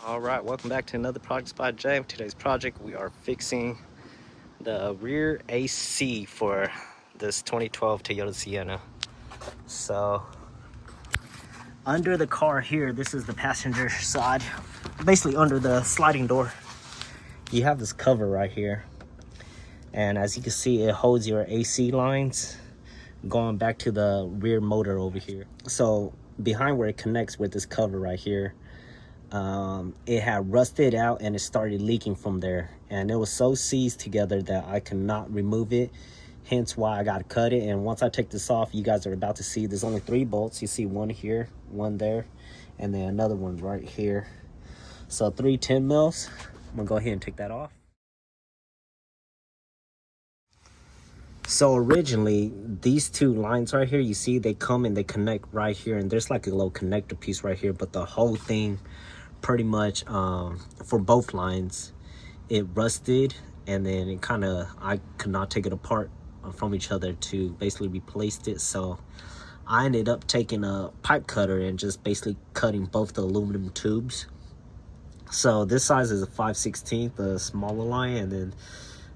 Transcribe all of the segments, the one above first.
All right, welcome back to another project by Jay. Today's project, we are fixing the rear AC for this 2012 Toyota Sienna. So under the car here, this is the passenger side, basically under the sliding door. You have this cover right here, and as you can see, it holds your AC lines going back to the rear motor over here. So behind where it connects with this cover right here, it had rusted out and it started leaking from there, and it was so seized together that I could not remove it, hence why I got to cut it. And once I take this off, you guys are about to see there's only 3 bolts. You see one here, one there, and then another one right here. So 3 10 mils. I'm gonna go ahead and take that off. So originally, these 2 lines right here, you see they come and they connect right here, and there's like a little connector piece right here, but the whole thing pretty much for both lines, it rusted, and then it kind of, I could not take it apart from each other to basically replace it. So I ended up taking a pipe cutter and just basically cutting both the aluminum tubes. So this size is a 5/16, the smaller line, and then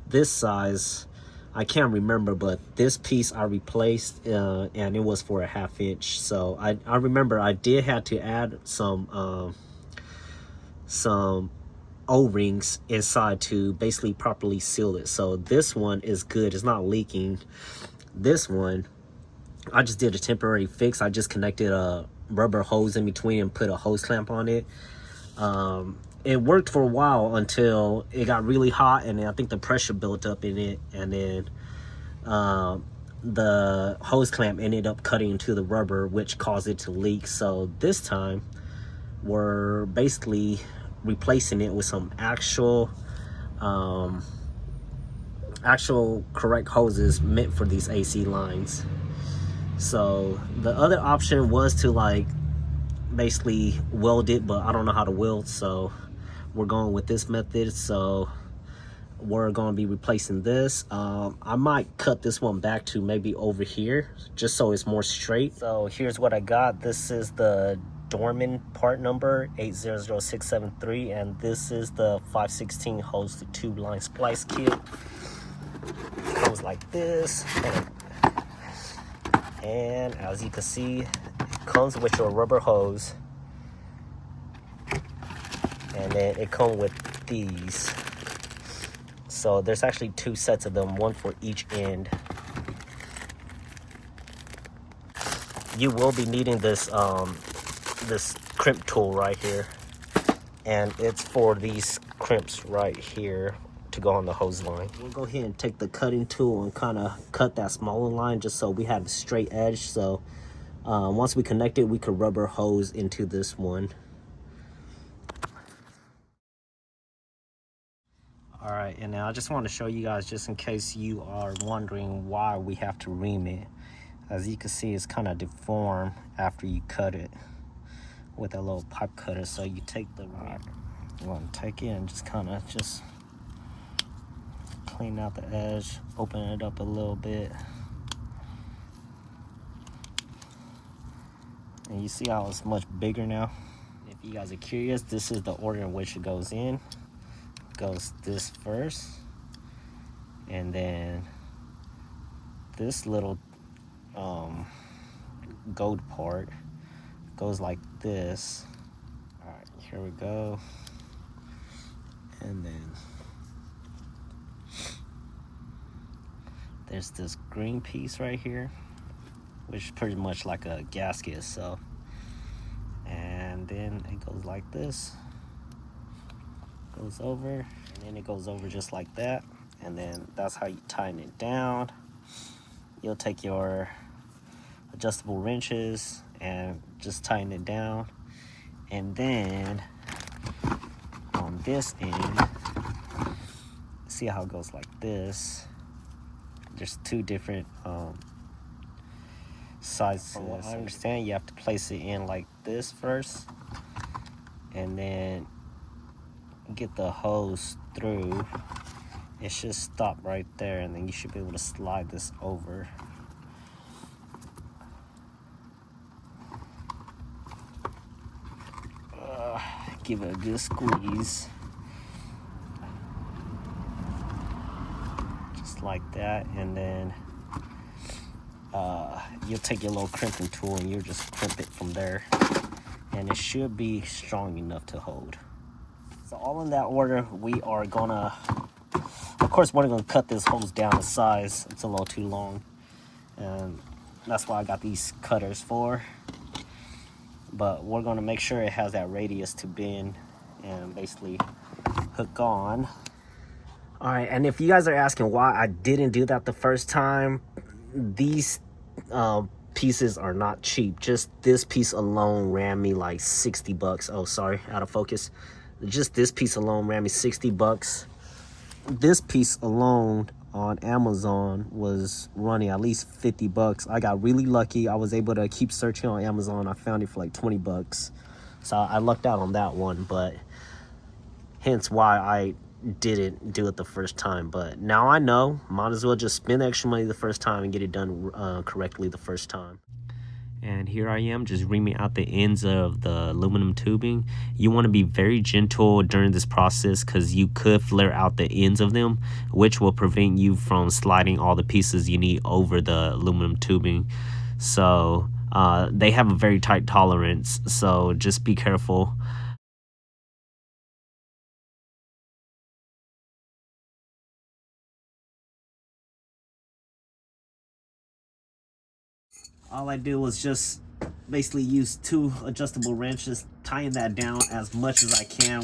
this size, I can't remember, but this piece I replaced, and it was for a 1/2 inch. So I remember I did have to add some O-rings inside to basically properly seal it. So this one is good, it's not leaking. This one, I just did a temporary fix. I just connected a rubber hose in between and put a hose clamp on it. It worked for a while until it got really hot, and then I think the pressure built up in it, and then the hose clamp ended up cutting into the rubber, which caused it to leak. So this time we're basically replacing it with some actual correct hoses meant for these AC lines. So the other option was to like basically weld it, but I don't know how to weld, so we're going with this method. So we're going to be replacing this. I might cut this one back to maybe over here just so it's more straight. So here's what I got. This is the Dorman part number 800673, and this is the 5/16 hose to tube line splice kit. It comes like this, and as you can see, it comes with your rubber hose, and then it comes with these. So there's actually 2 sets of them, one for each end. You will be needing this this crimp tool right here, and it's for these crimps right here to go on the hose line. We'll go ahead and take the cutting tool and kind of cut that smaller line just so we have a straight edge. So once we connect it, we could rubber hose into this one. All right, and now I just want to show you guys, just in case you are wondering why we have to ream it. As you can see, it's kind of deformed after you cut it with a little pipe cutter. So you take the ream, you want to take it and just kind of just clean out the edge, open it up a little bit, and you see how it's much bigger now. If you guys are curious, this is the order in which it goes in. It goes this first, and then this little gold part goes like this. All right, here we go. And then there's this green piece right here, which is pretty much like a gasket. So, and then it goes like this, goes over, and then it goes over just like that. And then that's how you tighten it down. You'll take your adjustable wrenches and just tighten it down. And then on this end, see how it goes like this. There's 2 different sizes. From what I understand, you have to place it in like this first, and then get the hose through. It should stop right there, and then you should be able to slide this over. give it a good squeeze. Just like that, and then you'll take your little crimping tool and you'll just crimp it from there, and it should be strong enough to hold. So all in that order, we are gonna, of course, we're gonna cut this hose down to size. It's a little too long, and that's why I got these cutters for. But we're gonna make sure it has that radius to bend and basically hook on. All right, and if you guys are asking why I didn't do that the first time, these pieces are not cheap. Just this piece alone ran me like 60 bucks. Oh, sorry, out of focus. Just this piece alone ran me 60 bucks. This piece alone on Amazon was running at least 50 bucks. I got really lucky. I was able to keep searching on Amazon. I found it for like 20 bucks. So I lucked out on that one, but hence why I didn't do it the first time. But now I know, might as well just spend extra money the first time and get it done correctly the first time. And here I am just reaming out the ends of the aluminum tubing. You want to be very gentle during this process because you could flare out the ends of them, which will prevent you from sliding all the pieces you need over the aluminum tubing. So they have a very tight tolerance, so just be careful. All I did was just basically use 2 adjustable wrenches, tying that down as much as I can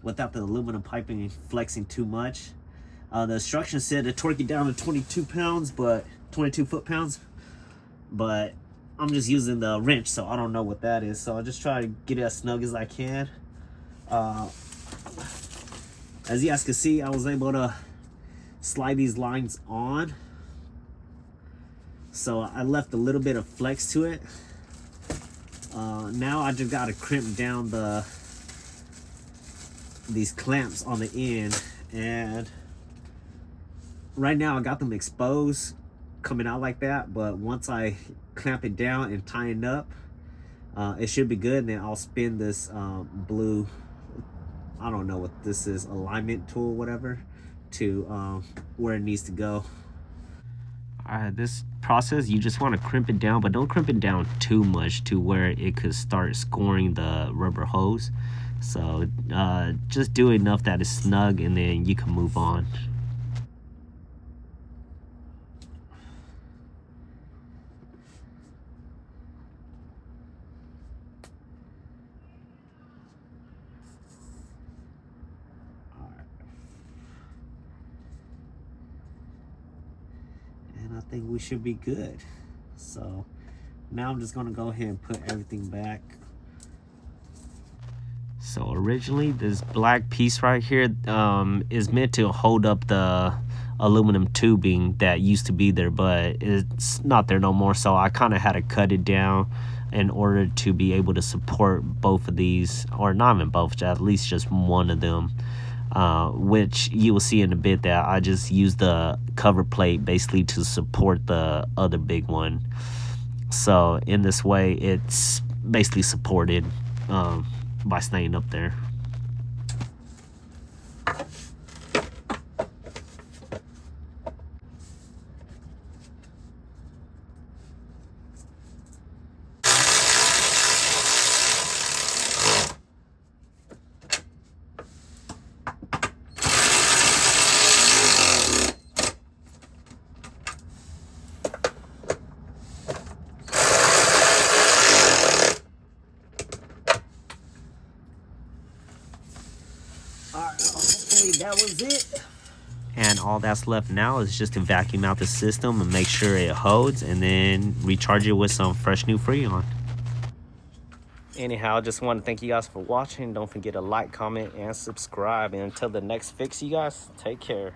without the aluminum piping flexing too much. The instructions said to torque it down to 22 foot-pounds, but I'm just using the wrench, so I don't know what that is. So I just try to get it as snug as I can. As you guys can see, I was able to slide these lines on. So I left a little bit of flex to it. Now I just got to crimp down these clamps on the end, and right now I got them exposed, coming out like that. But once I clamp it down and tighten up, it should be good. And then I'll spin this blue, I don't know what this is, alignment tool, whatever, to where it needs to go. This process, you just want to crimp it down, but don't crimp it down too much to where it could start scoring the rubber hose. So just do enough that it's snug, and then you can move on. And I think we should be good. So now I'm just gonna go ahead and put everything back. So originally this black piece right here is meant to hold up the aluminum tubing that used to be there, but it's not there no more. So I kind of had to cut it down in order to be able to support both of these, or not even both, at least just one of them. Which you will see in a bit that I just used the cover plate basically to support the other big one. So in this way, it's basically supported by staying up there. Hopefully that was it. And all that's left now is just to vacuum out the system and make sure it holds, and then recharge it with some fresh new Freon. Anyhow, I just want to thank you guys for watching. Don't forget to like, comment, and subscribe. And until the next fix, you guys, take care.